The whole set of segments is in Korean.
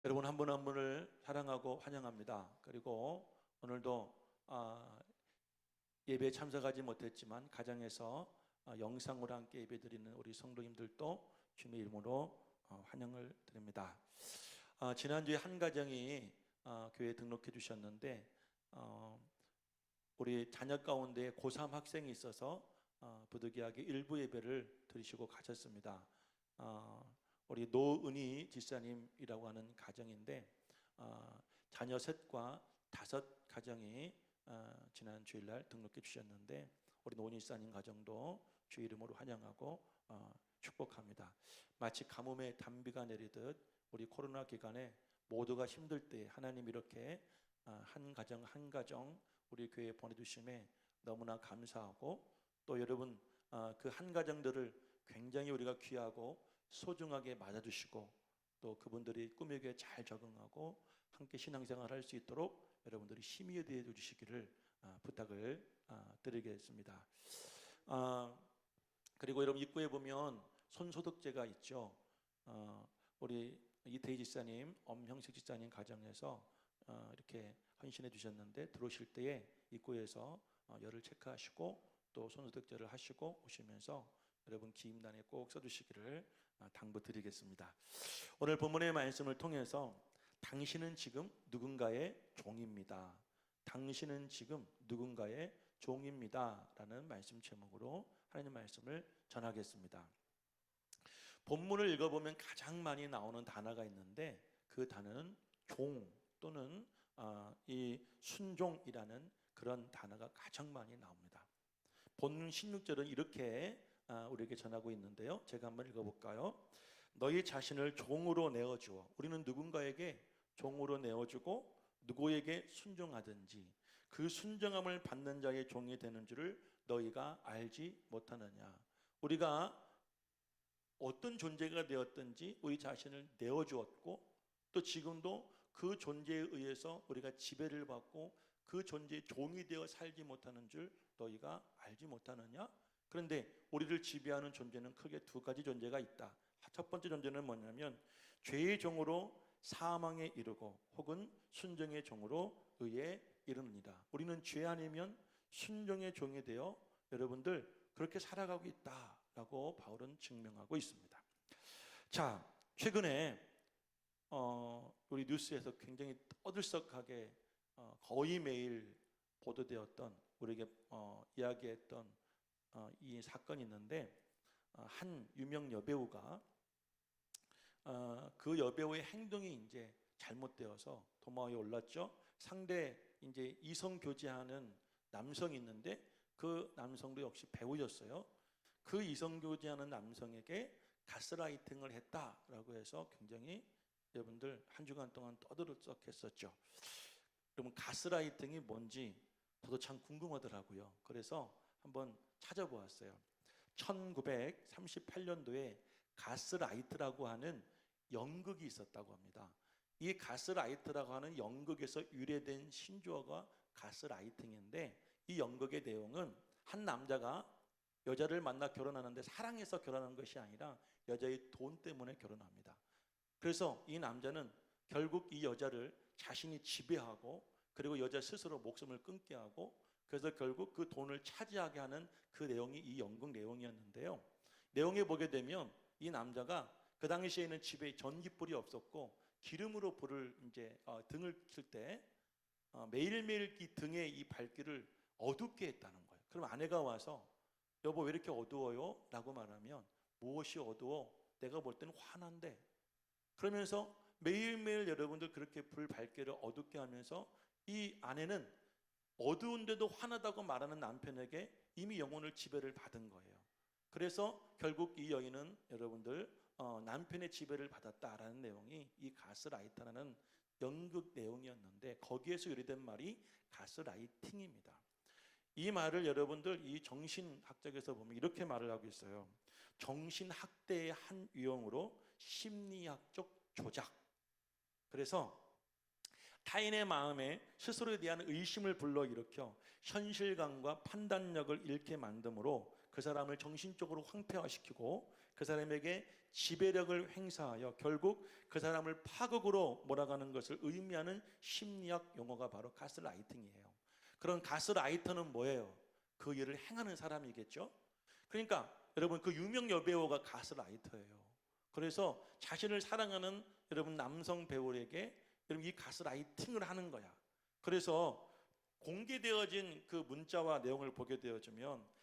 여러분 한 분 한 분을 사랑하고 환영합니다. 그리고 오늘도 예배에 참석하지 못했지만 가정에서 영상으로 함께 예배드리는 우리 성도님들도 주님의 이름으로 환영을 드립니다. 지난주에 한 가정이 교회에 등록해 주셨는데 우리 자녀 가운데 고3 학생이 있어서 부득이하게 일부 예배를 드리시고 가셨습니다. 우리 노은희 집사님이라고 하는 가정인데 자녀 셋과 5가정이 지난 주일날 등록해 주셨는데 우리 노은희 집사님 가정도 주의 이름으로 환영하고 축복합니다. 마치 가뭄에 단비가 내리듯 우리 코로나 기간에 모두가 힘들 때 하나님 이렇게 한 가정 한 가정 우리 교회에 보내주심에 너무나 감사하고 또 여러분 그 한 가정들을 굉장히 우리가 귀하고 소중하게 맞아주시고 또 그분들이 꿈의 교회에 잘 적응하고 함께 신앙생활을 할 수 있도록 여러분들이 힘이 되어 주시기를 부탁을 드리겠습니다. 그리고 여러분 입구에 보면 손소독제가 있죠. 우리 이태희 집사님, 엄형식 집사님 가정에서 이렇게 헌신해 주셨는데 들어오실 때에 입구에서 열을 체크하시고 또 손소독제를 하시고 오시면서 여러분 기임단에 꼭 써주시기를 당부드리겠습니다. 오늘 본문의 말씀을 통해서 당신은 지금 누군가의 종입니다. 당신은 지금 누군가의 종입니다 라는 말씀 제목으로 하나님 말씀을 전하겠습니다. 본문을 읽어보면 가장 많이 나오는 단어가 있는데 그 단어는 종 또는 이 순종이라는 그런 단어가 가장 많이 나옵니다. 본문 16절은 이렇게 우리에게 전하고 있는데요. 제가 한번 읽어볼까요? 너희 자신을 종으로 내어주어. 우리는 누군가에게 종으로 내어주고 누구에게 순종하든지 그 순종함을 받는 자의 종이 되는 줄을 너희가 알지 못하느냐. 우리가 어떤 존재가 되었든지 우리 자신을 내어주었고 또 지금도 그 존재에 의해서 우리가 지배를 받고 그 존재의 종이 되어 살지 못하는 줄 너희가 알지 못하느냐? 그런데 우리를 지배하는 존재는 크게 2가지 존재가 있다. 첫 번째 존재는 뭐냐면 죄의 종으로 사망에 이르고 혹은 순종의 종으로 의에 이르느니라. 우리는 죄 아니면 순종의 종이 되어 여러분들 그렇게 살아가고 있다라고 바울은 증명하고 있습니다. 자, 최근에 우리 뉴스에서 굉장히 떠들썩하게 거의 매일 보도되었던 우리에게 이야기했던 이 사건이 있는데 한 유명 여배우가 그 여배우의 행동이 이제 잘못되어서 도마 위에 올랐죠. 상대 이제 이성 교제하는 남성이 있는데 그 남성도 역시 배우였어요. 그 이성 교제하는 남성에게 가스라이팅을 했다라고 해서 굉장히 여러분들 한 주간 동안 떠들썩했었죠. 그러면 가스라이팅이 뭔지 저도 참 궁금하더라고요. 그래서 한번 찾아보았어요. 1938년도에 가스라이트라고 하는 연극이 있었다고 합니다. 이 가스라이트라고 하는 연극에서 유래된 신조어가 가스라이팅인데 이 연극의 내용은 한 남자가 여자를 만나 결혼하는데 사랑해서 결혼하는 것이 아니라 여자의 돈 때문에 결혼합니다. 그래서 이 남자는 결국 이 여자를 자신이 지배하고 그리고 여자 스스로 목숨을 끊게 하고 그래서 결국 그 돈을 차지하게 하는 그 내용이 이 연극 내용이었는데요. 내용에 보게 되면 이 남자가 그 당시에는 집에 전기불이 없었고 기름으로 불을 이제 등을 켤 때 매일매일 이 등의 이 밝기를 어둡게 했다는 거예요. 그럼 아내가 와서 여보 왜 이렇게 어두워요? 라고 말하면 무엇이 어두워? 내가 볼 때는 환한데. 그러면서 매일매일 여러분들 그렇게 불 밝기를 어둡게 하면서 이 아내는 어두운데도 환하다고 말하는 남편에게 이미 영혼을 지배를 받은 거예요. 그래서 결국 이 여인은 여러분들 남편의 지배를 받았다라는 내용이 이 가스라이터라는 연극 내용이었는데 거기에서 유래된 말이 가스라이팅입니다. 이 말을 여러분들 이 정신학적에서 보면 이렇게 말을 하고 있어요. 정신학대의 한 유형으로 심리학적 조작. 그래서 타인의 마음에 스스로에 대한 의심을 불러일으켜 현실감과 판단력을 잃게 만드므로 그 사람을 정신적으로 황폐화시키고 그 사람에게 지배력을 행사하여 결국 그 사람을 파국으로 몰아가는 것을 의미하는 심리학 용어가 바로 가스라이팅이에요. 그런 가스라이터는 뭐예요? 그 일을 행하는 사람이겠죠. 그러니까 여러분, 그 유명 여배우가 가스라이터예요. 그래서 자신을 사랑하는 여러분 남성 배우에게 여러분 이 가스라이팅을 하는 거야. 그래서 공개되어진 그 문자와 내용을 보게 되어지면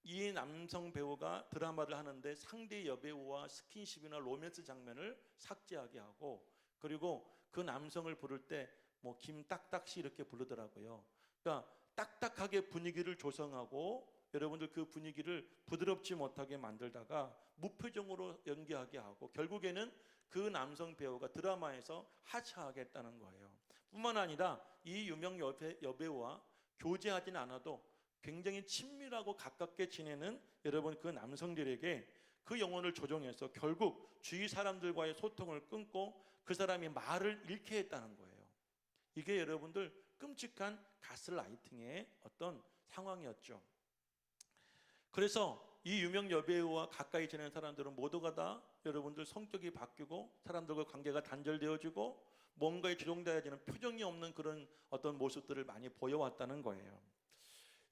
이 남성 배우가 드라마를 하는데 상대 여배우와 스킨십이나 로맨스 장면을 삭제하게 하고, 그리고 그 남성을 부를 때 뭐 김딱딱씨 이렇게 부르더라고요. 그러니까 딱딱하게 분위기를 조성하고 여러분들 그 분위기를 부드럽지 못하게 만들다가 무표정으로 연기하게 하고 결국에는 그 남성 배우가 드라마에서 하차하겠다는 거예요. 뿐만 아니라 이 유명 여배우와 교제하진 않아도 굉장히 친밀하고 가깝게 지내는 여러분 그 남성들에게 그 영혼을 조종해서 결국 주위 사람들과의 소통을 끊고 그 사람이 말을 잃게 했다는 거예요. 이게 여러분들 끔찍한 가스라이팅의 어떤 상황이었죠. 그래서 이 유명 여배우와 가까이 지내는 사람들은 모두가 다 여러분들 성격이 바뀌고 사람들과 관계가 단절되어지고 뭔가에 조종되어지는 표정이 없는 그런 어떤 모습들을 많이 보여왔다는 거예요.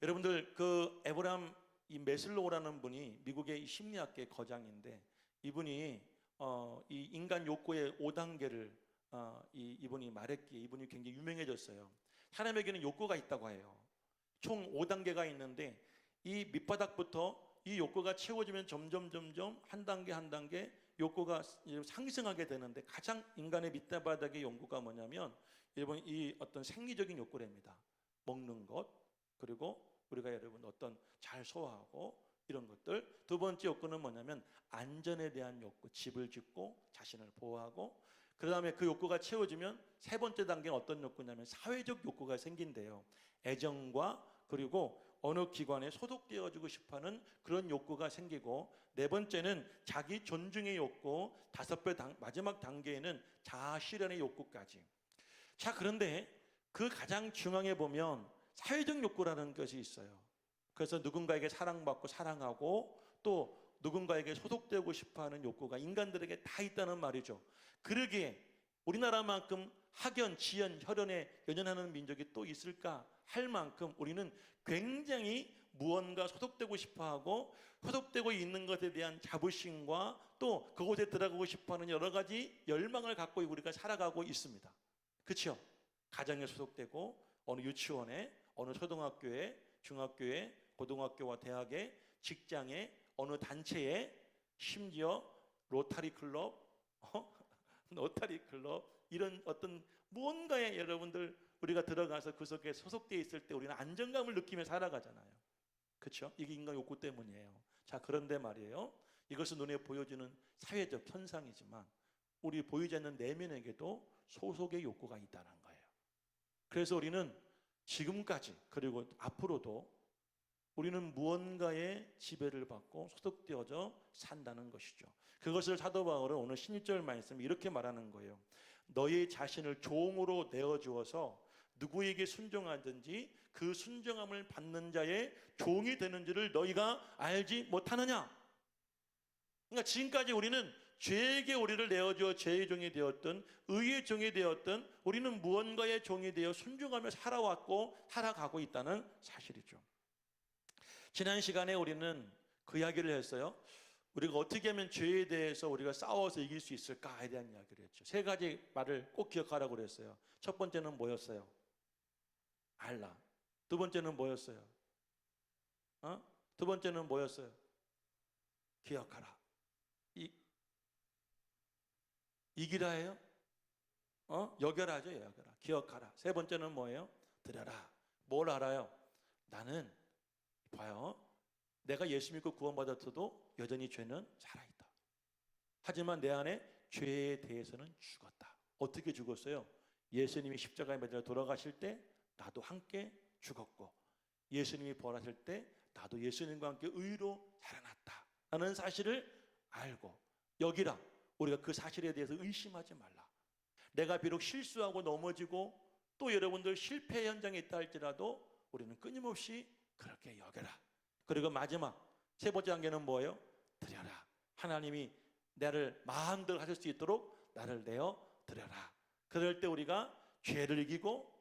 여러분들 그 에브라함 이 메슬로우라는 분이 미국의 심리학계 거장인데 이분이 이 인간 욕구의 5단계를 이분이 말했기에 이분이 굉장히 유명해졌어요. 사람에게는 욕구가 있다고 해요. 총 5단계가 있는데 이 밑바닥부터 이 욕구가 채워지면 점점 한 단계 한 단계 욕구가 상승하게 되는데 가장 인간의 밑바닥의 욕구가 뭐냐면 여러분 이 어떤 생리적인 욕구랍니다. 먹는 것, 그리고 우리가 여러분 어떤 잘 소화하고 이런 것들. 두 번째 욕구는 뭐냐면 안전에 대한 욕구, 집을 짓고 자신을 보호하고, 그 다음에 그 욕구가 채워지면 세 번째 단계는 어떤 욕구냐면 사회적 욕구가 생긴대요. 애정과 그리고 어느 기관에 소속되어지고 싶어하는 그런 욕구가 생기고, 네 번째는 자기 존중의 욕구, 마지막 단계에는 자아 실현의 욕구까지. 자, 그런데 그 가장 중앙에 보면 사회적 욕구라는 것이 있어요. 그래서 누군가에게 사랑받고 사랑하고 또 누군가에게 소속되고 싶어하는 욕구가 인간들에게 다 있다는 말이죠. 그러기에 우리나라만큼 학연, 지연, 혈연에 연연하는 민족이 또 있을까 할 만큼 우리는 굉장히 무언가 소속되고 싶어하고 소속되고 있는 것에 대한 자부심과 또 그곳에 들어가고 싶어하는 여러 가지 열망을 갖고 우리가 살아가고 있습니다. 그렇죠? 가정에 소속되고 어느 유치원에, 어느 초등학교에, 중학교에, 고등학교와 대학에, 직장에, 어느 단체에, 심지어 로타리 클럽, 로타리 클럽 이런 어떤 무언가에 여러분들 우리가 들어가서 그 속에 소속되어 있을 때 우리는 안정감을 느끼며 살아가잖아요. 그렇죠? 이게 인간 욕구 때문이에요. 자, 그런데 말이에요. 이것은 눈에 보여지는 사회적 현상이지만 우리 보이지 않는 내면에게도 소속의 욕구가 있다는 거예요. 그래서 우리는 지금까지 그리고 앞으로도 우리는 무언가의 지배를 받고 소속되어져 산다는 것이죠. 그것을 사도 바울은 오늘 16절 말씀 이렇게 말하는 거예요. 너희 자신을 종으로 내어주어서 누구에게 순종하든지 그 순종함을 받는 자의 종이 되는 줄을 너희가 알지 못하느냐. 그러니까 지금까지 우리는 죄에게 우리를 내어주어 죄의 종이 되었든 의의 종이 되었든 우리는 무언가의 종이 되어 순종하며 살아왔고 살아가고 있다는 사실이죠. 지난 시간에 우리는 그 이야기를 했어요. 우리가 어떻게 하면 죄에 대해서 우리가 싸워서 이길 수 있을까에 대한 이야기를 했죠. 세 가지 말을 꼭 기억하라고 그랬어요. 첫 번째는 뭐였어요? 알라. 두 번째는 뭐였어요? 두 번째는 뭐였어요? 기억하라. 이기라예요? 여겨라죠. 여겨라. 기억하라. 세 번째는 뭐예요? 들여라. 뭘 알아요? 나는 봐요. 내가 예수 믿고 구원받았어도 여전히 죄는 살아있다. 하지만 내 안에 죄에 대해서는 죽었다. 어떻게 죽었어요? 예수님이 십자가에 매달려 돌아가실 때 나도 함께 죽었고 예수님이 부활하실 때 나도 예수님과 함께 의로 살아났다 라는 사실을 알고 여기라. 우리가 그 사실에 대해서 의심하지 말라. 내가 비록 실수하고 넘어지고 또 여러분들 실패 현장에 있다 할지라도 우리는 끊임없이 그렇게 여겨라. 그리고 마지막 세 번째 단계는 뭐예요? 드려라. 하나님이 나를 마음대로 하실 수 있도록 나를 내어 드려라. 그럴 때 우리가 죄를 이기고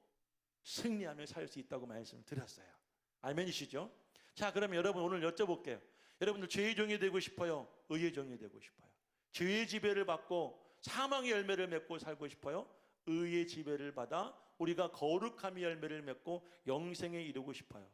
승리하며 살 수 있다고 말씀을 드렸어요. 아멘이시죠? 자, 그러면 여러분 오늘 여쭤볼게요. 여러분들 죄의 종이 되고 싶어요? 의의 종이 되고 싶어요? 죄의 지배를 받고 사망의 열매를 맺고 살고 싶어요? 의의 지배를 받아 우리가 거룩함의 열매를 맺고 영생에 이르고 싶어요?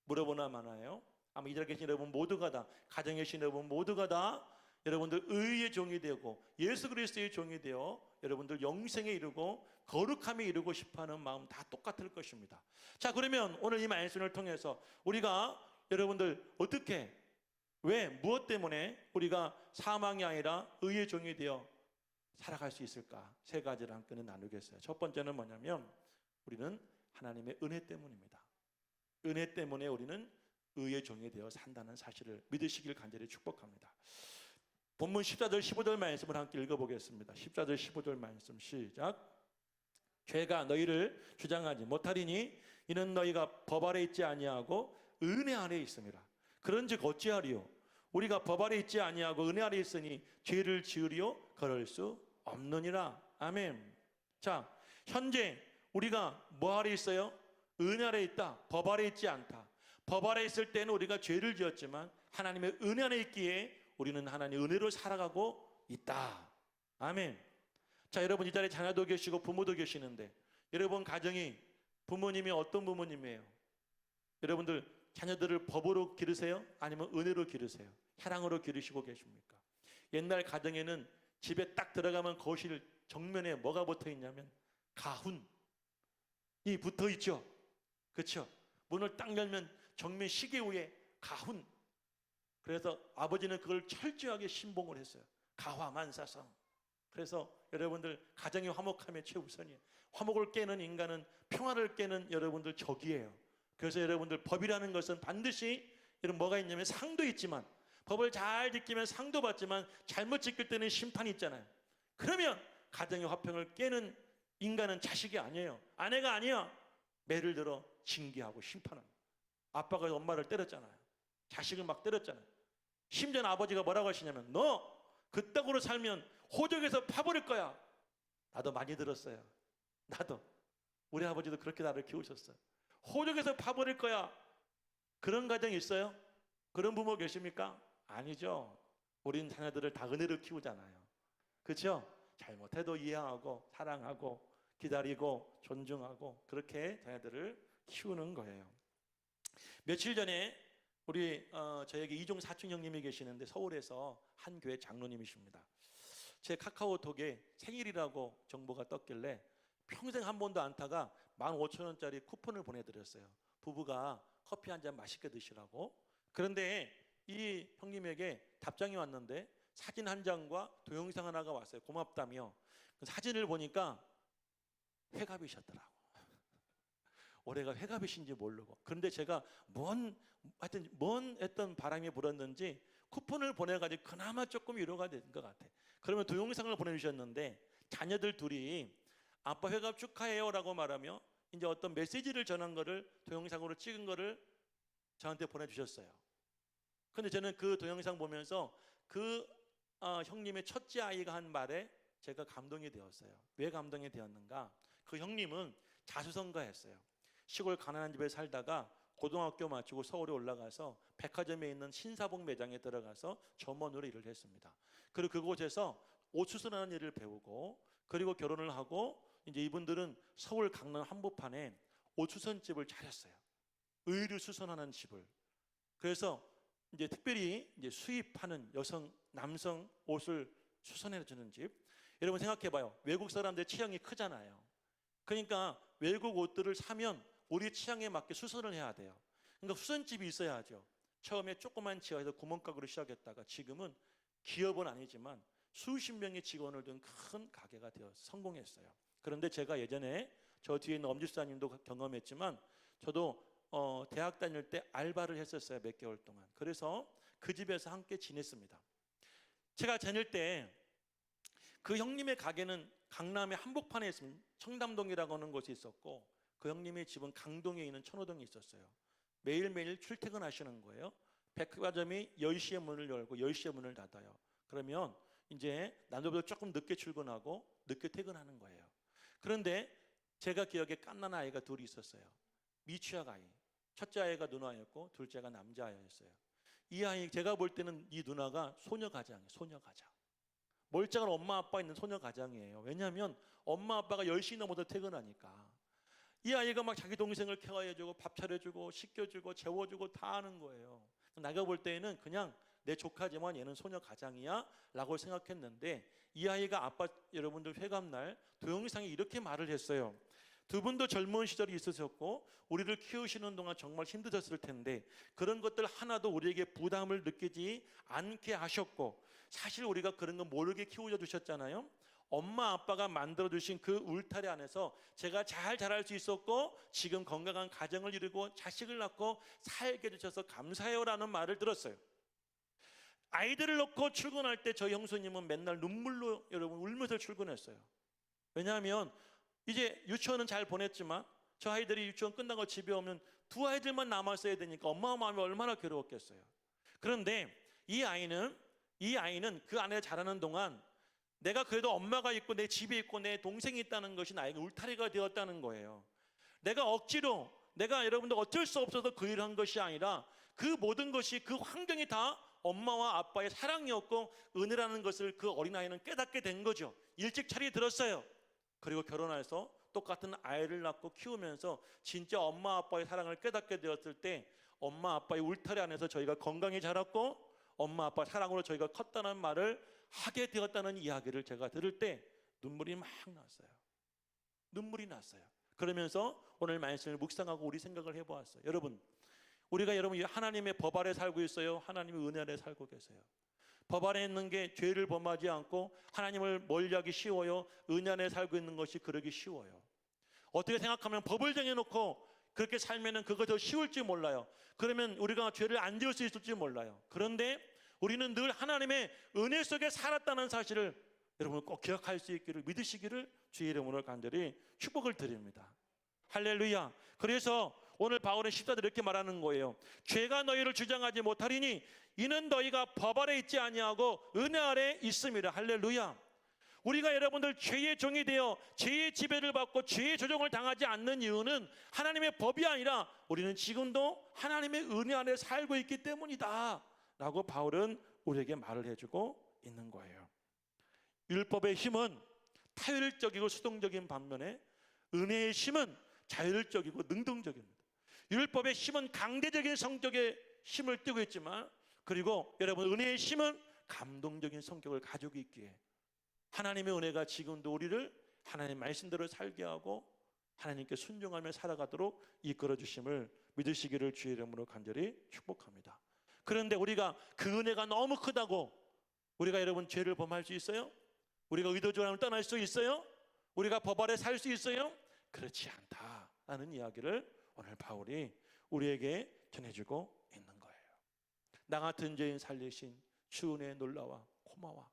물어보나 마나요? 아마 이 자리에 계신 여러분 모두가 다, 가정에 계신 여러분 모두가 다 여러분들 의의 종이 되고 예수 그리스도의 종이 되어 여러분들 영생에 이르고 거룩함에 이르고 싶어하는 마음 다 똑같을 것입니다. 자, 그러면 오늘 이 말씀을 통해서 우리가 여러분들 어떻게, 왜, 무엇 때문에 우리가 사망이 아니라 의의 종이 되어 살아갈 수 있을까? 세 가지를 함께 나누겠어요. 첫 번째는 뭐냐면 우리는 하나님의 은혜 때문입니다. 은혜 때문에 우리는 의의 종이 되어 산다는 사실을 믿으시길 간절히 축복합니다. 본문 14절 15절 말씀을 함께 읽어보겠습니다. 14절 15절 말씀 시작. 죄가 너희를 주장하지 못하리니 이는 너희가 법 아래 있지 아니하고 은혜 아래 있음이라. 그런즉 어찌하리요? 우리가 법 아래 있지 아니하고 은혜 아래 있으니 죄를 지으리요? 그럴 수 없느니라. 아멘. 자, 현재 우리가 뭐 아래 있어요? 은혜 아래 있다. 법 아래 있지 않다. 법 아래 있을 때는 우리가 죄를 지었지만 하나님의 은혜 안에 있기에 우리는 하나님의 은혜로 살아가고 있다. 아멘. 자, 여러분 이 자리에 자녀도 계시고 부모도 계시는데 여러분 가정이 부모님이 어떤 부모님이에요? 여러분들 자녀들을 법으로 기르세요? 아니면 은혜로 기르세요? 사랑으로 기르시고 계십니까? 옛날 가정에는 집에 딱 들어가면 거실 정면에 뭐가 붙어 있냐면 가훈이 붙어 있죠. 그렇죠? 문을 딱 열면 정면 시계 위에 가훈. 그래서 아버지는 그걸 철저하게 신봉을 했어요. 가화만사성. 그래서 여러분들 가정이 화목함의 최우선이에요. 화목을 깨는 인간은 평화를 깨는 여러분들 적이에요. 그래서 여러분들 법이라는 것은 반드시 이런 뭐가 있냐면 상도 있지만 법을 잘 지키면 상도 받지만 잘못 지킬 때는 심판이 있잖아요. 그러면 가정의 화평을 깨는 인간은 자식이 아니에요. 아내가 아니야. 매를 들어 징계하고 심판합니다. 아빠가 엄마를 때렸잖아요. 자식을 막 때렸잖아요. 심지어 아버지가 뭐라고 하시냐면 너 그따구로 살면 호적에서 파버릴 거야. 나도 많이 들었어요. 나도. 우리 아버지도 그렇게 나를 키우셨어요. 호적에서 파버릴 거야. 그런 가정이 있어요? 그런 부모 계십니까? 아니죠. 우린 자녀들을 다 은혜로 키우잖아요. 그렇죠? 잘못해도 이해하고 사랑하고 기다리고 존중하고 그렇게 자녀들을 키우는 거예요. 며칠 전에 우리 저에게 이종 사촌 형님이 계시는데 서울에서 한 교회 장로님이십니다. 제 카카오톡에 생일이라고 정보가 떴길래 평생 한 번도 안 타가 15,000원짜리 쿠폰을 보내드렸어요. 부부가 커피 한 잔 맛있게 드시라고. 그런데 이 형님에게 답장이 왔는데 사진 한 장과 동영상 하나가 왔어요. 고맙다며. 사진을 보니까 회갑이셨더라고. 올해가 회갑이신지 모르고. 그런데 제가 하여튼 했던 바람이 불었는지 쿠폰을 보내가지고 그나마 조금 위로가 된 것 같아. 그러면 동영상을 보내주셨는데 자녀들 둘이 아빠 회갑 축하해요 라고 말하며 이제 어떤 메시지를 전한 거를 동영상으로 찍은 거를 저한테 보내주셨어요. 근데 저는 그 동영상 보면서 그 형님의 첫째 아이가 한 말에 제가 감동이 되었어요. 왜 감동이 되었는가? 그 형님은 자수성가했어요. 시골 가난한 집에 살다가 고등학교 마치고 서울에 올라가서 백화점에 있는 신사복 매장에 들어가서 점원으로 일을 했습니다. 그리고 그곳에서 옷 수선하는 일을 배우고 그리고 결혼을 하고 이제 이분들은 서울 강남 한복판에 옷 수선집을 차렸어요. 의류 수선하는 집을. 그래서 이제 특별히 이제 수입하는 남성 옷을 수선해 주는 집. 여러분 생각해봐요. 외국 사람들 취향이 크잖아요. 그러니까 외국 옷들을 사면 우리 취향에 맞게 수선을 해야 돼요. 그러니까 수선집이 있어야죠. 처음에 조그만 지하에서 구멍가게로 시작했다가 지금은 기업은 아니지만 수십 명의 직원을 둔 큰 가게가 되어 성공했어요. 그런데 제가 예전에 저 뒤에 있는 엄지수사님도 경험했지만 저도 대학 다닐 때 알바를 했었어요. 몇 개월 동안. 그래서 그 집에서 함께 지냈습니다. 제가 다닐 때 그 형님의 가게는 강남의 한복판에 있으면 청담동이라고 하는 곳이 있었고 그 형님의 집은 강동에 있는 천호동에 있었어요. 매일매일 출퇴근하시는 거예요. 백화점이 10시에 문을 열고 10시에 문을 닫아요. 그러면 이제 남들보다 조금 늦게 출근하고 늦게 퇴근하는 거예요. 그런데 제가 기억에 갓난 아이가 둘이 있었어요. 미취학 아이. 첫째 아이가 누나였고 둘째가 남자아이였어요. 이 아이, 제가 볼 때는 이 누나가 소녀 가장이에요. 소녀 가장. 멀쩡한 엄마 아빠 있는 소녀 가장이에요. 왜냐하면 엄마 아빠가 10시 넘어서 퇴근하니까. 이 아이가 막 자기 동생을 케어해주고 밥 차려주고 씻겨주고 재워주고 다 하는 거예요. 내가 볼 때에는 그냥 내 조카지만 얘는 소녀 가장이야 라고 생각했는데, 이 아이가 아빠 여러분들 회감날 동영상에 이렇게 말을 했어요. 두 분도 젊은 시절이 있으셨고 우리를 키우시는 동안 정말 힘드셨을 텐데 그런 것들 하나도 우리에게 부담을 느끼지 않게 하셨고, 사실 우리가 그런 거 모르게 키워줘 주셨잖아요. 엄마 아빠가 만들어주신 그 울타리 안에서 제가 잘 자랄 수 있었고 지금 건강한 가정을 이루고 자식을 낳고 살게 해주셔서 감사해요라는 말을 들었어요. 아이들을 놓고 출근할 때 저희 형수님은 맨날 눈물로 여러분 울면서 출근했어요. 왜냐하면 이제 유치원은 잘 보냈지만 저 아이들이 유치원 끝나고 집에 오면 두 아이들만 남았어야 되니까 엄마 마음이 얼마나 괴로웠겠어요. 그런데 이 아이는 그 안에 자라는 동안 내가 그래도 엄마가 있고 내 집에 있고 내 동생이 있다는 것이 나에게 울타리가 되었다는 거예요. 내가 억지로, 내가 여러분들 어쩔 수 없어서 그 일을 한 것이 아니라 그 모든 것이, 그 환경이 다 엄마와 아빠의 사랑이었고 은혜라는 것을 그 어린아이는 깨닫게 된 거죠. 일찍 철이 들었어요. 그리고 결혼해서 똑같은 아이를 낳고 키우면서 진짜 엄마 아빠의 사랑을 깨닫게 되었을 때 엄마 아빠의 울타리 안에서 저희가 건강히 자랐고 엄마 아빠 사랑으로 저희가 컸다는 말을 하게 되었다는 이야기를 제가 들을 때 눈물이 막 났어요. 눈물이 났어요. 그러면서 오늘 말씀을 묵상하고 우리 생각을 해보았어요. 여러분, 우리가 하나님의 법 아래 살고 있어요? 하나님의 은혜 아래 살고 계세요? 법 아래 있는 게 죄를 범하지 않고 하나님을 멀리하기 쉬워요? 은혜 안에 살고 있는 것이 그러기 쉬워요? 어떻게 생각하면 법을 정해놓고 그렇게 살면은 그거 더 쉬울지 몰라요. 그러면 우리가 죄를 안 지을 수 있을지 몰라요. 그런데 우리는 늘 하나님의 은혜 속에 살았다는 사실을 여러분 꼭 기억할 수 있기를, 믿으시기를 주의 이름으로 간절히 축복을 드립니다. 할렐루야. 그래서 오늘 바울은 14절에 이렇게 말하는 거예요. 죄가 너희를 주장하지 못하리니 이는 너희가 법 아래 있지 아니하고 은혜 아래 있음이라. 할렐루야. 우리가 여러분들 죄의 종이 되어 죄의 지배를 받고 죄의 조종을 당하지 않는 이유는 하나님의 법이 아니라 우리는 지금도 하나님의 은혜 안에 살고 있기 때문이다 라고 바울은 우리에게 말을 해주고 있는 거예요. 율법의 힘은 타율적이고 수동적인 반면에 은혜의 힘은 자율적이고 능동적입니다. 율법의 힘은 강대적인 성격의 힘을 띠고 있지만, 그리고 여러분 은혜의 힘은 감동적인 성격을 가지고 있기에 하나님의 은혜가 지금도 우리를 하나님의 말씀대로 살게 하고 하나님께 순종하며 살아가도록 이끌어 주심을 믿으시기를 주의 이름으로 간절히 축복합니다. 그런데 우리가 그 은혜가 너무 크다고 우리가 여러분 죄를 범할 수 있어요? 우리가 의도적으로 하나님을 떠날 수 있어요? 우리가 법 아래 살 수 있어요? 그렇지 않다라는 이야기를 오늘 바울이 우리에게 전해주고 있는 거예요. 나 같은 죄인 살리신 주 은혜의 놀라와 고마워,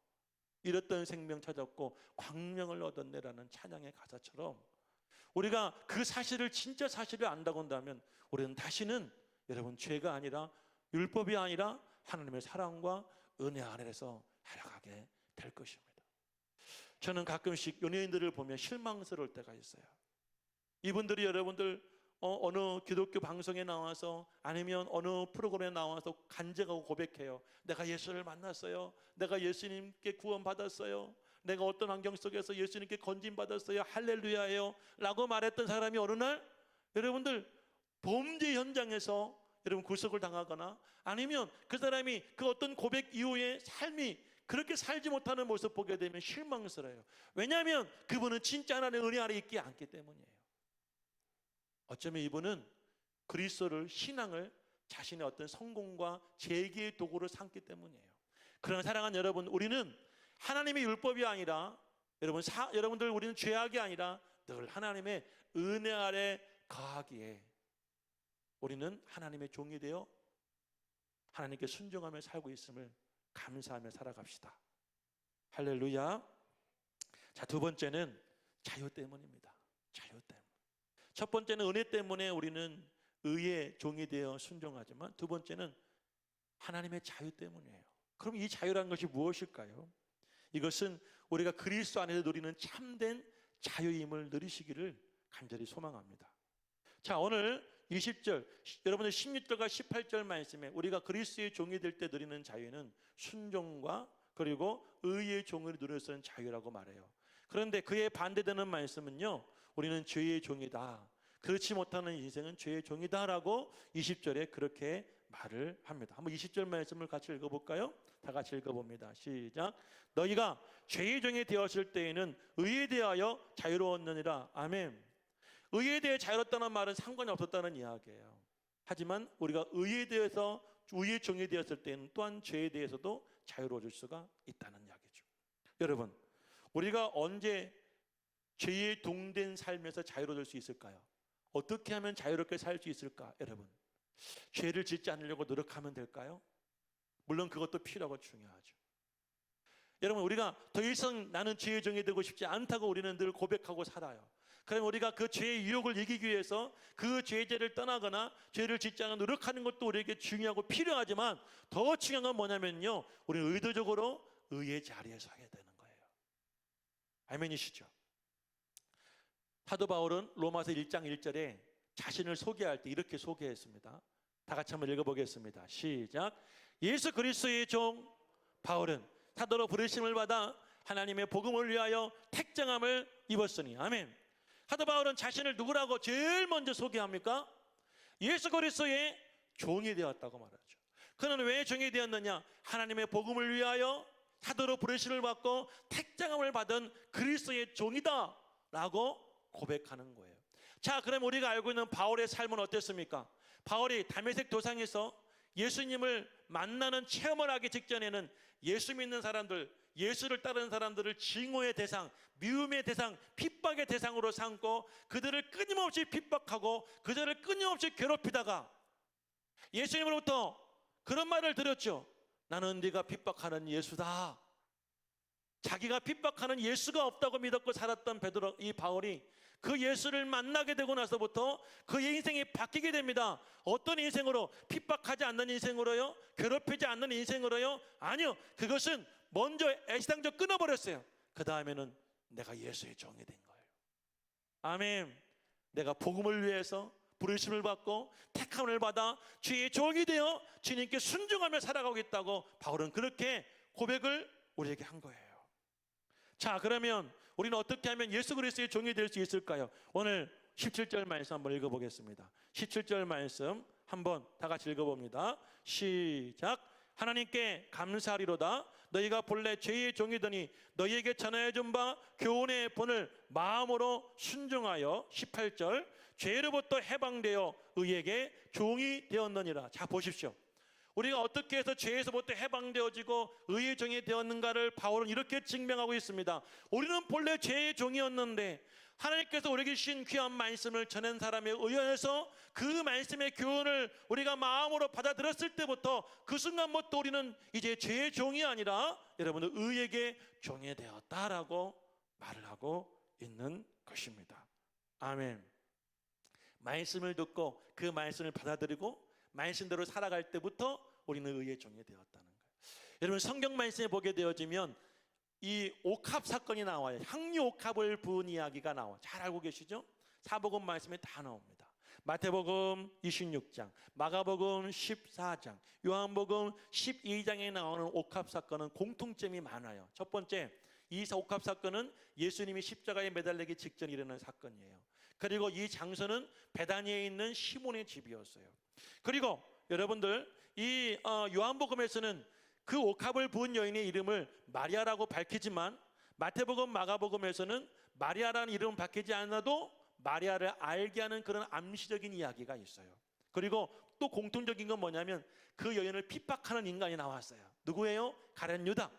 잃었던 생명 찾았고 광명을 얻었네라는 찬양의 가사처럼 우리가 그 사실을, 진짜 사실을 안다고 한다면 우리는 다시는 여러분 죄가 아니라 율법이 아니라 하나님의 사랑과 은혜 안에서 살아가게 될 것입니다. 저는 가끔씩 연예인들을 보면 실망스러울 때가 있어요. 이분들이 여러분들 어느 기독교 방송에 나와서 아니면 어느 프로그램에 나와서 간증하고 고백해요. 내가 예수를 만났어요. 내가 예수님께 구원받았어요. 내가 어떤 환경 속에서 예수님께 건진받았어요. 할렐루야예요 라고 말했던 사람이 어느 날 여러분들 범죄 현장에서 여러분 구속을 당하거나 아니면 그 사람이 그 어떤 고백 이후에 삶이 그렇게 살지 못하는 모습 보게 되면 실망스러워요. 왜냐하면 그분은 진짜 하나님의 은혜 아래 있지 않기 때문이에요. 어쩌면 이분은 그리스도를, 신앙을 자신의 어떤 성공과 재기의 도구로 삼기 때문이에요. 그러나 사랑하는 여러분, 우리는 하나님의 율법이 아니라 여러분들 우리는 죄악이 아니라 늘 하나님의 은혜 아래 거하기에 우리는 하나님의 종이 되어 하나님께 순종하며 살고 있음을 감사하며 살아갑시다. 할렐루야. 자, 두 번째는 자유 때문입니다. 자유 때문. 첫 번째는 은혜 때문에 우리는 의의 종이 되어 순종하지만 두 번째는 하나님의 자유 때문이에요. 그럼 이 자유라는 것이 무엇일까요? 이것은 우리가 그리스도 안에서 누리는 참된 자유임을 누리시기를 간절히 소망합니다. 자, 오늘 20절, 여러분들 16절과 18절 말씀에 우리가 그리스도의 종이 될 때 누리는 자유는 순종과 그리고 의의 종을 누려서는 자유라고 말해요. 그런데 그에 반대되는 말씀은요, 우리는 죄의 종이다, 그렇지 못하는 인생은 죄의 종이다라고 20절에 그렇게 말을 합니다. 한번 20절 말씀을 같이 읽어볼까요? 다 같이 읽어봅니다. 시작. 너희가 죄의 종이 되었을 때에는 의에 대하여 자유로웠느니라. 아멘. 의에 대해 자유롭다는 말은 상관이 없었다는 이야기예요. 하지만 우리가 의에 대해서 의의 종이 되었을 때는 또한 죄에 대해서도 자유로워질 수가 있다는 이야기죠. 여러분, 우리가 언제 죄에 동된 삶에서 자유로워질 수 있을까요? 어떻게 하면 자유롭게 살 수 있을까? 여러분, 죄를 짓지 않으려고 노력하면 될까요? 물론 그것도 필요하고 중요하죠. 여러분, 우리가 더 이상 나는 죄의 종이 되고 싶지 않다고 우리는 늘 고백하고 살아요. 그럼 우리가 그 죄의 유혹을 이기기 위해서 그 죄를 떠나거나 죄를 짓지 않아 노력하는 것도 우리에게 중요하고 필요하지만 더 중요한 건 뭐냐면요, 우리는 의도적으로 의의 자리에 서야 되는 거예요. 아멘이시죠? 사도 바울은 로마서 1장 1절에 자신을 소개할 때 이렇게 소개했습니다. 다 같이 한번 읽어보겠습니다. 시작. 예수 그리스도의 종 바울은 사도로 부르심을 받아 하나님의 복음을 위하여 택정함을 입었으니. 아멘. 사도 바울은 자신을 누구라고 제일 먼저 소개합니까? 예수 그리스도의 종이 되었다고 말하죠. 그는 왜 종이 되었느냐? 하나님의 복음을 위하여 사도로 부르심을 받고 택정함을 받은 그리스도의 종이다 라고 고백하는 거예요. 자, 그럼 우리가 알고 있는 바울의 삶은 어땠습니까? 바울이 다메섹 도상에서 예수님을 만나는 체험을 하기 직전에는 예수 믿는 사람들, 예수를 따르는 사람들을 증오의 대상, 미움의 대상, 핍박의 대상으로 삼고 그들을 끊임없이 핍박하고 그들을 끊임없이 괴롭히다가 예수님으로부터 그런 말을 들었죠. 나는 네가 핍박하는 예수다. 자기가 핍박하는 예수가 없다고 믿었고 살았던 베드로, 이 바울이 그 예수를 만나게 되고 나서부터 그의 인생이 바뀌게 됩니다. 어떤 인생으로? 핍박하지 않는 인생으로요? 괴롭히지 않는 인생으로요? 아니요. 그것은 먼저 애시당초 끊어버렸어요. 그 다음에는 내가 예수의 종이 된 거예요. 아멘. 내가 복음을 위해서 부르심을 받고 택함을 받아 주의 종이 되어 주님께 순종하며 살아가겠다고 바울은 그렇게 고백을 우리에게 한 거예요. 자, 그러면 우리는 어떻게 하면 예수 그리스도의 종이 될 수 있을까요? 오늘 17절 말씀 한번 읽어보겠습니다. 17절 말씀 한번 다 같이 읽어봅니다. 시작. 하나님께 감사하리로다. 너희가 본래 죄의 종이더니 너희에게 전하여준 바 교훈의 본을 마음으로 순종하여 18절 죄로부터 해방되어 의에게 종이 되었느니라. 자, 보십시오. 우리가 어떻게 해서 죄에서부터 해방되어지고 의의 종이 되었는가를 바울은 이렇게 증명하고 있습니다. 우리는 본래 죄의 종이었는데 하나님께서 우리에게 주신 귀한 말씀을 전한 사람에 의해서 그 말씀의 교훈을 우리가 마음으로 받아들였을 때부터 그 순간부터 우리는 이제 죄의 종이 아니라 여러분들 의에게 종이 되었다라고 말을 하고 있는 것입니다. 아멘. 말씀을 듣고 그 말씀을 받아들이고 말씀대로 살아갈 때부터 우리는 의의 종이 되었다는 거예요. 여러분, 성경 말씀에 보게 되어지면 이 옥합 사건이 나와요. 향유 옥합을 부은 이야기가 나와. 잘 알고 계시죠? 사복음 말씀에 다 나옵니다. 마태복음 26장, 마가복음 14장, 요한복음 12장에 나오는 옥합 사건은 공통점이 많아요. 첫 번째, 이 옥합 사건은 예수님이 십자가에 매달리기 직전에 일어난 사건이에요. 그리고 이 장소는 베다니에 있는 시몬의 집이었어요. 그리고 여러분들 이 요한복음에서는 그 옥합을 부은 여인의 이름을 마리아라고 밝히지만 마태복음, 마가복음에서는 마리아라는 이름은 밝히지 않아도 마리아를 알게 하는 그런 암시적인 이야기가 있어요. 그리고 또 공통적인 건 뭐냐면 그 여인을 핍박하는 인간이 나왔어요. 누구예요? 가룟 유다.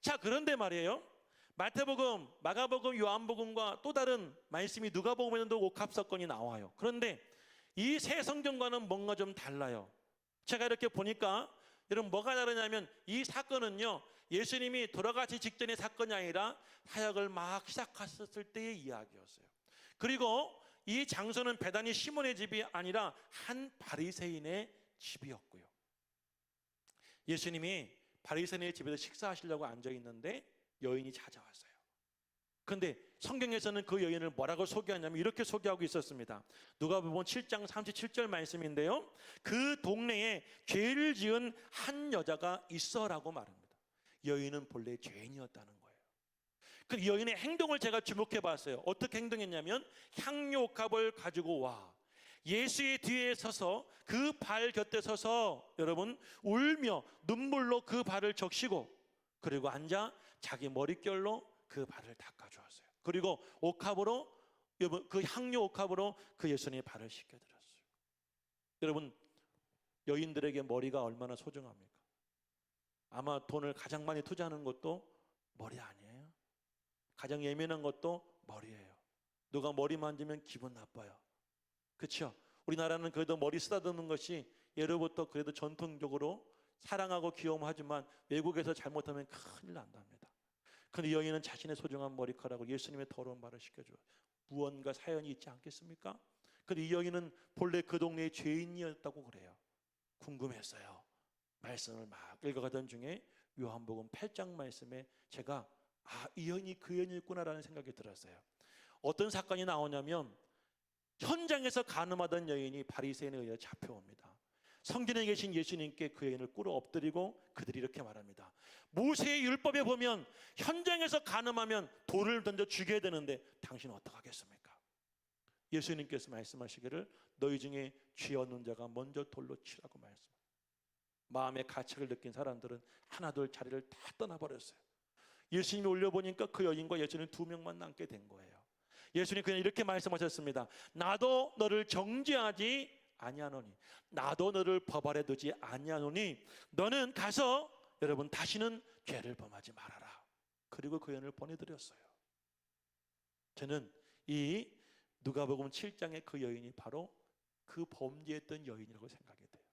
자, 그런데 말이에요, 마태복음, 마가복음, 요한복음과 또 다른 말씀이 누가복음에도 옥합 사건이 나와요. 그런데 이 세 성경과는 뭔가 좀 달라요. 제가 이렇게 보니까 여러분 뭐가 다르냐면 이 사건은요, 예수님이 돌아가시 직전의 사건이 아니라 사역을 막 시작했을 때의 이야기였어요. 그리고 이 장소는 베다니 시몬의 집이 아니라 한 바리새인의 집이었고요. 예수님이 바리새인의 집에서 식사하시려고 앉아 있는데 여인이 찾아왔어요. 그런데 성경에서는 그 여인을 뭐라고 소개하냐면 이렇게 소개하고 있었습니다. 누가복음 7장 37절 말씀인데요, 그 동네에 죄를 지은 한 여자가 있어라고 말합니다. 여인은 본래 죄인이었다는 거예요. 그 여인의 행동을 제가 주목해 봤어요. 어떻게 행동했냐면 향료값을 가지고 와 예수의 뒤에 서서 그 발 곁에 서서 여러분 울며 눈물로 그 발을 적시고, 그리고 앉아 자기 머릿결로 그 발을 닦아주었어요. 그리고 옥합으로, 그 향료 옥합으로 그 예수님의 발을 씻겨드렸어요. 여러분, 여인들에게 머리가 얼마나 소중합니까? 아마 돈을 가장 많이 투자하는 것도 머리 아니에요? 가장 예민한 것도 머리예요. 누가 머리 만지면 기분 나빠요. 그렇죠? 우리나라는 그래도 머리 쓰다듬는 것이 예로부터 그래도 전통적으로 사랑하고 귀여움하지만 외국에서 잘못하면 큰일 난답니다. 그런데 여인은 자신의 소중한 머리카락을 예수님의 더러운 발을 씻겨줘요. 무언가 사연이 있지 않겠습니까? 그런데 이 여인은 본래 그 동네의 죄인이었다고 그래요. 궁금했어요. 말씀을 막 읽어가던 중에 요한복음 8장 말씀에 제가 이 여인이 그 여인이었구나라는 생각이 들었어요. 어떤 사건이 나오냐면 현장에서 간음하던 여인이 바리새인에 의해 잡혀옵니다. 성전에 계신 예수님께 그 여인을 꿇어 엎드리고 그들이 이렇게 말합니다. 모세의 율법에 보면 현장에서 간음하면 돌을 던져 죽여야 되는데 당신은 어떡하겠습니까? 예수님께서 말씀하시기를 너희 중에 죄 없는 자가 먼저 돌로 치라고 말씀합니다. 마음의 가책을 느낀 사람들은 하나둘 자리를 다 떠나버렸어요. 예수님이 올려보니까 그 여인과 예수님 두 명만 남게 된 거예요. 예수님 그냥 이렇게 말씀하셨습니다. 나도 너를 정죄하지 아니하노니, 나도 너를 법 아래 두지 아니하노니 너는 가서 여러분 다시는 죄를 범하지 말아라. 그리고 그 여인을 보내드렸어요. 저는 이 누가복음 7장의 그 여인이 바로 그 범죄했던 여인이라고 생각이 돼요.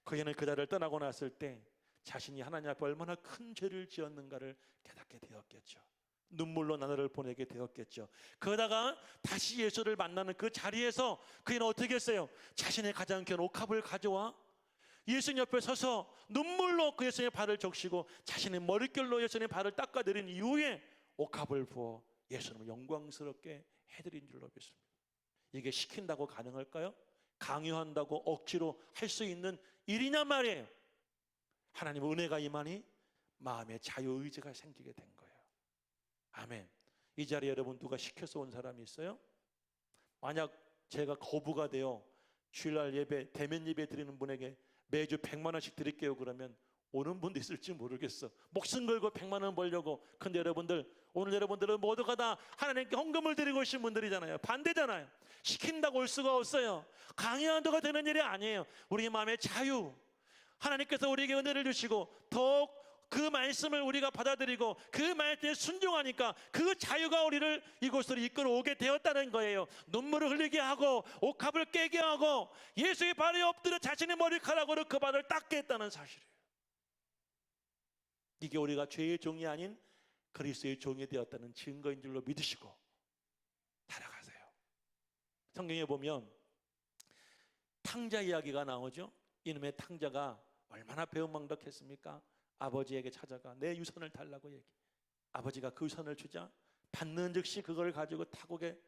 그 여인은 그 자리를 떠나고 났을 때 자신이 하나님 앞에 얼마나 큰 죄를 지었는가를 깨닫게 되었겠죠. 눈물로 나날을 보내게 되었겠죠. 그러다가 다시 예수를 만나는 그 자리에서 그는 어떻게 했어요? 자신의 가장 귀한 옥합을 가져와 예수님 옆에 서서 눈물로 그 예수님의 발을 적시고 자신의 머릿결로 예수님의 발을 닦아드린 이후에 옥합을 부어 예수님을 영광스럽게 해드린 줄로 믿습니다. 이게 시킨다고 가능할까요? 강요한다고 억지로 할 수 있는 일이냐 말이에요. 하나님의 은혜가 임하니 마음의 자유의지가 생기게 된 거예요. 아멘. 이 자리에 여러분 누가 시켜서 온 사람이 있어요? 만약 제가 거부가 되어 주일날 예배, 대면 예배 드리는 분에게 매주 100만 원씩 드릴게요 그러면 오는 분도 있을지 모르겠어. 목숨 걸고 100만 원 벌려고. 근데 여러분들, 오늘 여러분들은 모두가 다 하나님께 헌금을 드리고 오신 분들이잖아요. 반대잖아요. 시킨다고 올 수가 없어요. 강요한다고 되는 일이 아니에요. 우리 마음의 자유, 하나님께서 우리에게 은혜를 주시고 더욱 그 말씀을 우리가 받아들이고 그 말씀에 순종하니까 그 자유가 우리를 이곳으로 이끌어 오게 되었다는 거예요. 눈물을 흘리게 하고 옥합을 깨게 하고 예수의 발에 엎드려 자신의 머리카락으로 그 발을 닦게 했다는 사실이에요. 이게 우리가 죄의 종이 아닌 그리스도의 종이 되었다는 증거인 줄로 믿으시고 살아가세요. 성경에 보면 탕자 이야기가 나오죠. 이놈의 탕자가 얼마나 배은망덕했습니까? 아버지에게 찾아가 내 유산을 달라고 얘기. 아버지가 그 유산을 주자 받는 즉시 그걸 가지고 타국에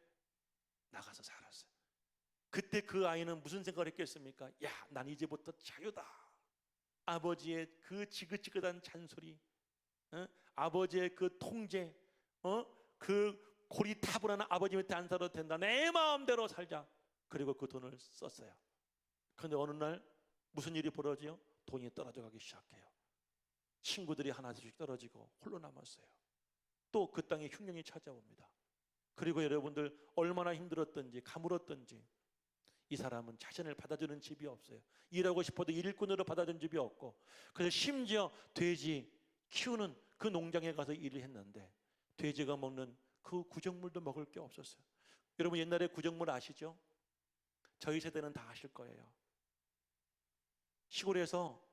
나가서 살았어요. 그때 그 아이는 무슨 생각을 했겠습니까? 야, 난 이제부터 자유다. 아버지의 그 지긋지긋한 잔소리, 아버지의 그 통제, 그 고리타분한 아버지 밑에 안 살아도 된다. 내 마음대로 살자. 그리고 그 돈을 썼어요. 그런데 어느 날 무슨 일이 벌어지요? 돈이 떨어져 가기 시작해요. 친구들이 하나씩 떨어지고 홀로 남았어요. 또 그 땅에 흉년이 찾아옵니다. 그리고 여러분들 얼마나 힘들었던지 가물었던지 이 사람은 자신을 받아주는 집이 없어요. 일하고 싶어도 일꾼으로 받아주는 집이 없고, 그래서 심지어 돼지 키우는 그 농장에 가서 일을 했는데 돼지가 먹는 그 구정물도 먹을 게 없었어요. 여러분 옛날에 구정물 아시죠? 저희 세대는 다 아실 거예요. 시골에서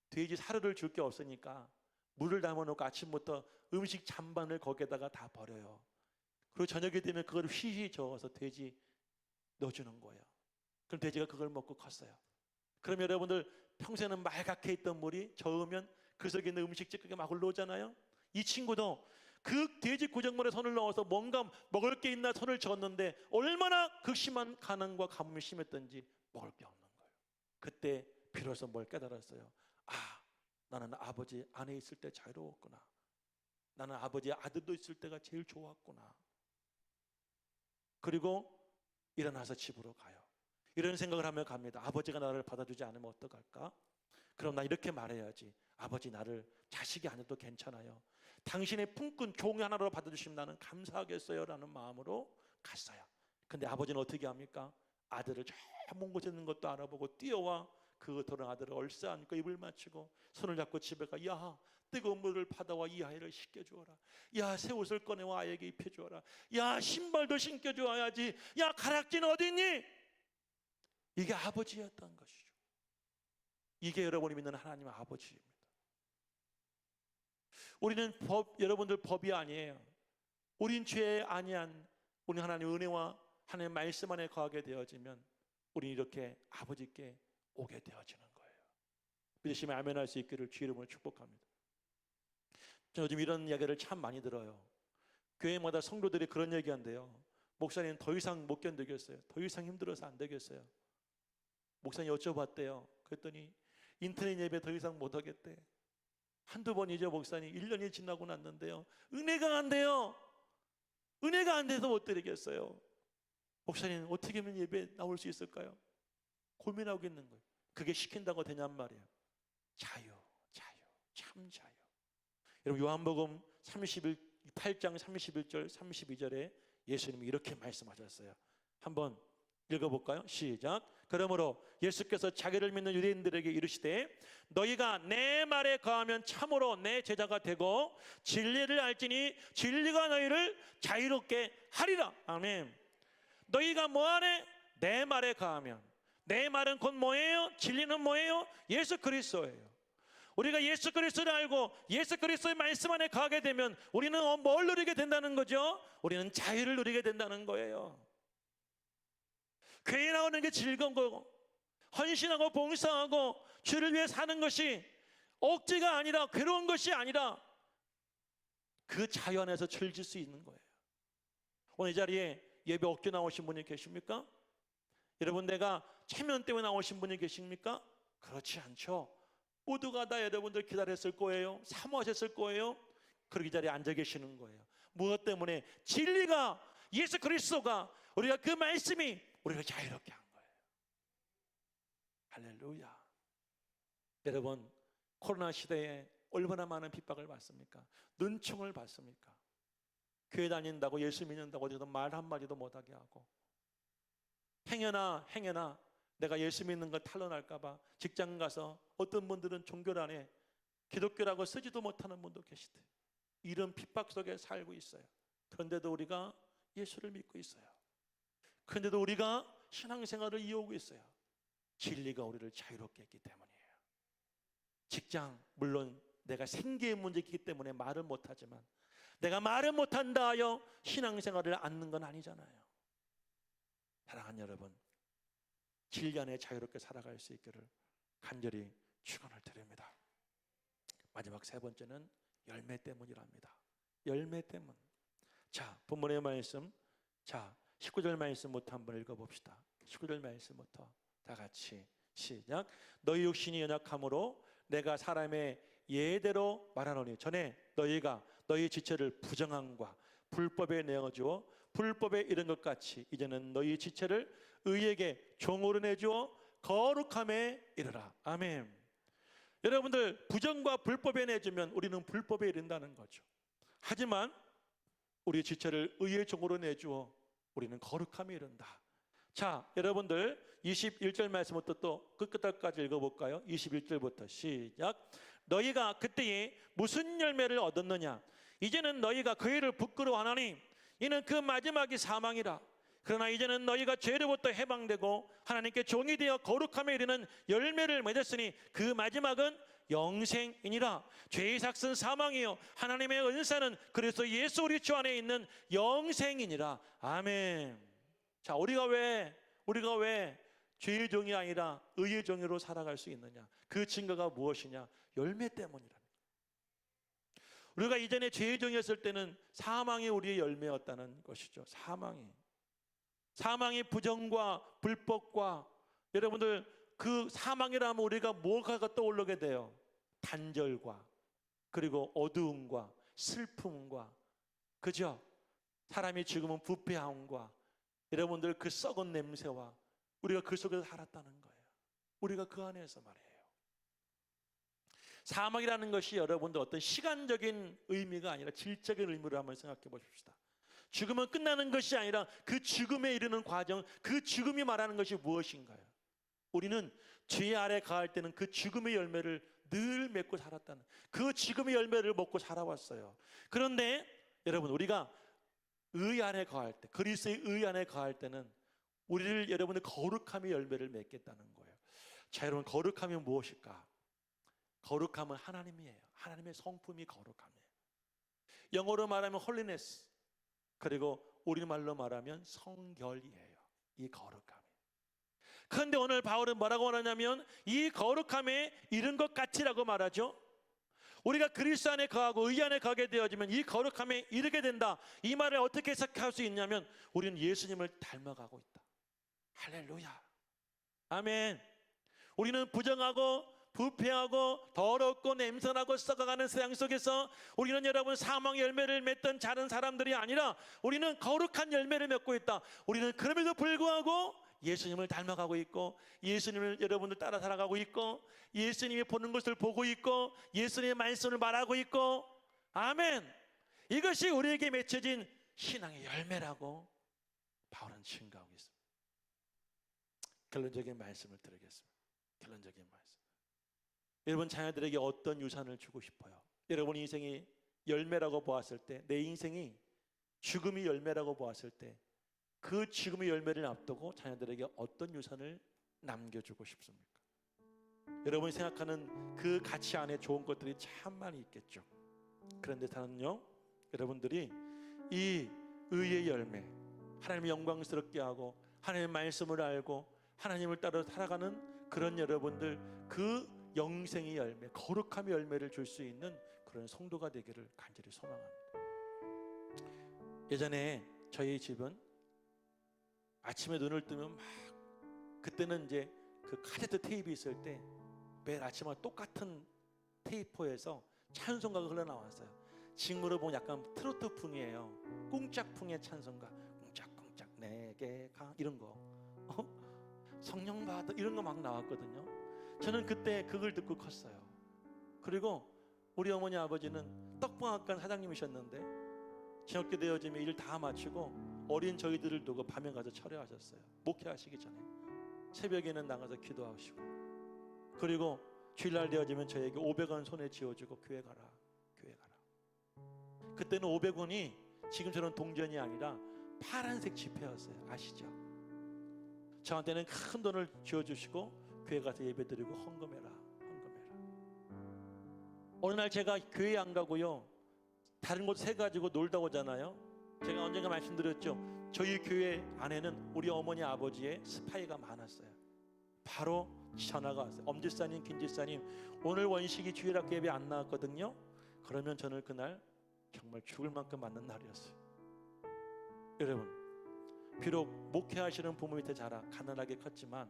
돼지 사료를 줄 게 없으니까 물을 담아놓고 아침부터 음식 잔반을 거기에다가 다 버려요. 그리고 저녁이 되면 그걸 휘휘 저어서 돼지 넣어주는 거예요. 그럼 돼지가 그걸 먹고 컸어요. 그럼 여러분들 평소에는 말갛게 있던 물이 저으면 그 속에 있는 음식 찌꺼기가 막 올라오잖아요. 이 친구도 그 돼지 구정물에 손을 넣어서 뭔가 먹을 게 있나 손을 쥐었는데 얼마나 극심한 가난과 가뭄이 심했던지 먹을 게 없는 거예요. 그때 비로소 뭘 깨달았어요. 아, 나는 아버지 안에 있을 때 자유로웠구나. 나는 아버지의 아들도 있을 때가 제일 좋았구나. 그리고 일어나서 집으로 가요. 이런 생각을 하며 갑니다. 아버지가 나를 받아주지 않으면 어떡할까? 그럼 나 이렇게 말해야지. 아버지, 나를 자식이 아니어도 괜찮아요. 당신의 품꾼 종이 하나로 받아주시면 나는 감사하겠어요 라는 마음으로 갔어요. 근데 아버지는 어떻게 합니까? 아들을 저 먼 곳에 있는 것도 알아보고 뛰어와 그 돌아온 아들을 얼싸안고 입을 맞추고 손을 잡고 집에 가. 야, 뜨거운 물을 받아와 이 아이를 씻겨주어라. 야, 새 옷을 꺼내와 아이에게 입혀주어라. 야, 신발도 신겨주어야지. 야, 가락지는 어디 있니? 이게 아버지였던 것이죠. 이게 여러분이 믿는 하나님의 아버지입니다. 우리는 여러분들 법이 아니에요. 우린 죄에 아니한 우리 하나님의 은혜와 하나님의 말씀 안에 거하게 되어지면 우리는 이렇게 아버지께 오게 되어지는 거예요. 믿으시면 아멘할 수 있기를 주 이름으로 축복합니다. 저는 요즘 이런 이야기를 참 많이 들어요. 교회마다 성도들이 그런 얘기한대요. 목사님 더 이상 못 견디겠어요. 더 이상 힘들어서 안 되겠어요. 목사님 여쭤봤대요. 그랬더니 인터넷 예배 더 이상 못 하겠대. 한두 번이죠. 목사님 1년이 지나고 났는데요, 은혜가 안 돼요. 은혜가 안 돼서 못 드리겠어요. 목사님 어떻게 하면 예배 나올 수 있을까요? 고민하고 있는 거예요. 그게 시킨다고 되냔 말이에요. 자유, 참 자유. 여러분 요한복음 8장 31절 32절에 예수님이 이렇게 말씀하셨어요. 한번 읽어볼까요? 시작. 그러므로 예수께서 자기를 믿는 유대인들에게 이르시되 너희가 내 말에 거하면 참으로 내 제자가 되고 진리를 알지니 진리가 너희를 자유롭게 하리라. 아멘. 너희가 뭐하네? 내 말에 거하면. 내 말은 곧 뭐예요? 진리는 뭐예요? 예수 그리스도예요. 우리가 예수 그리스도를 알고 예수 그리스도의 말씀 안에 거하게 되면 우리는 뭘 누리게 된다는 거죠? 우리는 자유를 누리게 된다는 거예요. 교회 나오는 게 즐거운 거고 헌신하고 봉사하고 주를 위해 사는 것이 억지가 아니라 괴로운 것이 아니라 그 자유 안에서 즐길 수 있는 거예요. 오늘 이 자리에 예배 억지 나오신 분이 계십니까? 여러분 내가 체면 때문에 나오신 분이 계십니까? 그렇지 않죠. 모두가 다 여러분들 기다렸을 거예요. 사모하셨을 거예요. 그리고 이 자리에 앉아 계시는 거예요. 무엇 때문에? 진리가 예수 그리스도가 우리가 그 말씀이 우리를 자유롭게 한 거예요. 할렐루야. 여러분 코로나 시대에 얼마나 많은 핍박을 받습니까? 눈총을 받습니까? 교회 다닌다고 예수 믿는다고 어디서 말 한마디도 못하게 하고 행여나 내가 예수 믿는 걸 탄로날까 봐 직장 가서 어떤 분들은 종교란에 기독교라고 쓰지도 못하는 분도 계시대. 이런 핍박 속에 살고 있어요. 그런데도 우리가 예수를 믿고 있어요. 그런데도 우리가 신앙생활을 이어오고 있어요. 진리가 우리를 자유롭게 했기 때문이에요. 직장 물론 내가 생계의 문제이기 때문에 말은 못하지만 내가 말은 못한다 하여 신앙생활을 않는 건 아니잖아요. 사랑하는 여러분, 진리 안에 자유롭게 살아갈 수 있기를 간절히 축원을 드립니다. 마지막 세 번째는 열매 때문이랍니다. 열매 때문. 자, 본문의 말씀. 자, 19절 말씀부터 한번 읽어봅시다. 19절 말씀부터 다 같이 시작. 너희 육신이 연약함으로 내가 사람의 예대로 말하노니 전에 너희가 너희 지체를 부정함과 불법에 내어주어 불법에 이른 것 같이 이제는 너희 지체를 의에게 종으로 내주어 거룩함에 이르라. 아멘. 여러분들 부정과 불법에 내주면 우리는 불법에 이른다는 거죠. 하지만 우리 지체를 의의 종으로 내주어 우리는 거룩함에 이른다. 자, 여러분들 21절 말씀부터 또 끝까지 읽어볼까요? 21절부터 시작. 너희가 그때에 무슨 열매를 얻었느냐? 이제는 너희가 그 일을 부끄러워하나니 이는 그 마지막이 사망이라. 그러나 이제는 너희가 죄로부터 해방되고 하나님께 종이 되어 거룩함에 이르는 열매를 맺었으니 그 마지막은 영생이니라. 죄의 삭은 사망이요 하나님의 은사는 그리스도 예수 우리 주 안에 있는 영생이니라. 아멘. 자, 우리가 왜 죄의 종이 아니라 의의 종으로 살아갈 수 있느냐? 그 증거가 무엇이냐? 열매 때문이라는 거예요. 우리가 이전에 죄의 종이었을 때는 사망이 우리의 열매였다는 것이죠. 사망의 부정과 불법과, 여러분들 그 사망이라 하면 우리가 뭐가 떠오르게 돼요? 단절과, 그리고 어두움과 슬픔과, 그죠? 사람이 죽으면 부패함과, 여러분들 그 썩은 냄새와, 우리가 그 속에서 살았다는 거예요. 우리가 그 안에서 말이에요. 사망이라는 것이 여러분들 어떤 시간적인 의미가 아니라 질적인 의미로 한번 생각해 보십시다. 죽음은 끝나는 것이 아니라 그 죽음에 이르는 과정, 그 죽음이 말하는 것이 무엇인가요? 우리는 죄 아래 가할 때는 그 죽음의 열매를 늘 맺고 살았다는, 그 죽음의 열매를 먹고 살아왔어요. 그런데 여러분, 우리가 의 안에 가할 때, 그리스도의 의 안에 가할 때는 우리를, 여러분의 거룩함의 열매를 맺겠다는 거예요. 자, 여러분, 거룩함이 무엇일까? 거룩함은 하나님이에요. 하나님의 성품이 거룩함이에요. 영어로 말하면 holiness, 그리고 우리말로 말하면 성결이에요. 이 거룩함이. 그런데 오늘 바울은 뭐라고 말하냐면 이 거룩함에 이른 것 같이라고 말하죠. 우리가 그리스도 안에 거하고 의 안에 거하게 되어지면 이 거룩함에 이르게 된다. 이 말을 어떻게 해석할 수 있냐면 우리는 예수님을 닮아가고 있다. 할렐루야, 아멘. 우리는 부정하고 부패하고 더럽고 냄새나고 썩어가는 세상 속에서 우리는, 여러분, 사망의 열매를 맺던 자른 사람들이 아니라 우리는 거룩한 열매를 맺고 있다. 우리는 그럼에도 불구하고 예수님을 닮아가고 있고, 예수님을 여러분들 따라 살아가고 있고, 예수님이 보는 것을 보고 있고, 예수님의 말씀을 말하고 있고, 아멘. 이것이 우리에게 맺혀진 신앙의 열매라고 바울은 증거하고 있습니다. 결론적인 말씀을 드리겠습니다. 결론적인 말씀. 여러분, 자녀들에게 어떤 유산을 주고 싶어요? 여러분 인생이 열매라고 보았을 때, 내 인생이 죽음이 열매라고 보았을 때, 그 죽음의 열매를 앞두고 자녀들에게 어떤 유산을 남겨주고 싶습니까? 여러분이 생각하는 그 가치 안에 좋은 것들이 참 많이 있겠죠. 그런데 저는요, 여러분들이 이 의의 열매, 하나님을 영광스럽게 하고 하나님의 말씀을 알고 하나님을 따라 살아가는 그런 여러분들, 그 영생의 열매, 거룩함의 열매를 줄 수 있는 그런 성도가 되기를 간절히 소망합니다. 예전에 저희 집은 아침에 눈을 뜨면 막, 그때는 이제 그 카세트 테이프 있을 때 매일 아침마다 똑같은 테이프에서 찬송가가 흘러나왔어요. 지금으로 보면 약간 트로트풍이에요. 꿍짝풍의 찬송가, 꿍짝꿍짝 내게 가, 이런 거, 성령 받아, 이런 거 막 나왔거든요. 저는 그때 그걸 듣고 컸어요. 그리고 우리 어머니 아버지는 떡방학관 사장님이셨는데 저녁 때 되어지면 일 다 마치고 어린 저희들을 두고 밤에 가서 철회하셨어요. 목회하시기 전에 새벽에는 나가서 기도하시고, 그리고 주일날 되어지면 저에게 500원 손에 쥐어주고 교회 가라, 교회 가라. 그때는 500원이 지금처럼 동전이 아니라 파란색 지폐였어요. 아시죠? 저한테는 큰 돈을 쥐어주시고 교회 가서 예배드리고 헌금해라, 헌금해라. 어느 날 제가 교회 안 가고요, 다른 곳 새 가지고 놀다 오잖아요. 제가 언젠가 말씀드렸죠. 저희 교회 안에는 우리 어머니 아버지의 스파이가 많았어요. 바로 전화가 왔어요. 엄지사님, 김지사님, 오늘 원식이 주일학교 예배 안 나왔거든요. 그러면 저는 그날 정말 죽을 만큼 맞는 날이었어요. 여러분, 비록 목회하시는 부모 밑에 자라 가난하게 컸지만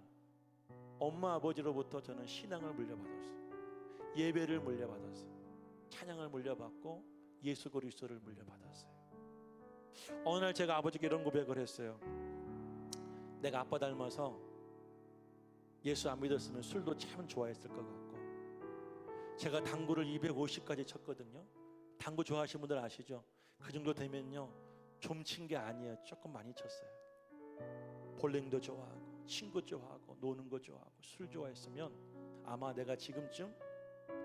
엄마 아버지로부터 저는 신앙을 물려받았어요. 예배를 물려받았어요. 찬양을 물려받고 예수 그리스도를 물려받았어요. 어느 날 제가 아버지께 이런 고백을 했어요. 내가 아빠 닮아서 예수 안 믿었으면 술도 참 좋아했을 것 같고, 제가 당구를 250까지 쳤거든요. 당구 좋아하시는 분들 아시죠? 그 정도 되면요, 좀 친 게 아니에요. 조금 많이 쳤어요. 볼링도 좋아하고 친구 좋아하고 노는 거 좋아하고 술 좋아했으면 아마 내가 지금쯤,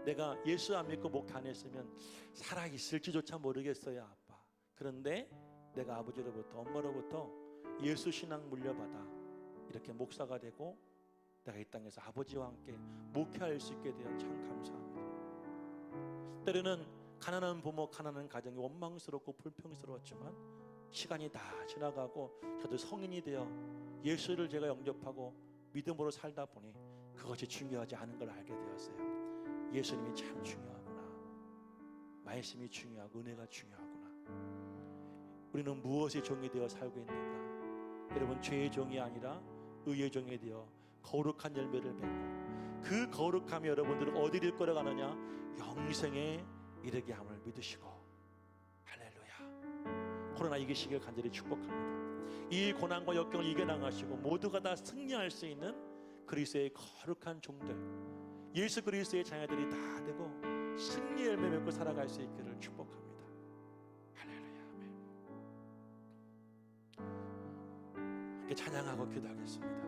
내가 예수 안 믿고 목회 안 했으면 살아있을지조차 모르겠어요, 아빠. 그런데 내가 아버지로부터, 엄마로부터 예수 신앙 물려받아 이렇게 목사가 되고 내가 이 땅에서 아버지와 함께 목회할 수 있게 되어 참 감사합니다. 때로는 가난한 부모, 가난한 가정이 원망스럽고 불평스러웠지만 시간이 다 지나가고 저도 성인이 되어 예수를 제가 영접하고 믿음으로 살다 보니 그것이 중요하지 않은 걸 알게 되었어요. 예수님이 참 중요하구나. 말씀이 중요하고 은혜가 중요하구나. 우리는 무엇의 종이 되어 살고 있는가? 여러분, 죄의 종이 아니라 의의 종이 되어 거룩한 열매를 맺고 그 거룩함이 여러분들을 어디를 끌어가느냐? 영생에 이르게 함을 믿으시고. 할렐루야. 코로나 이기시길 간절히 축복합니다. 이 고난과 역경을 이겨나가시고 모두가 다 승리할 수 있는 그리스도의 거룩한 종들, 예수 그리스도의 자녀들이 다 되고 승리의 열매 맺고 살아갈 수 있기를 축복합니다. 할렐루야. 아멘. 함께 찬양하고 기도하겠습니다.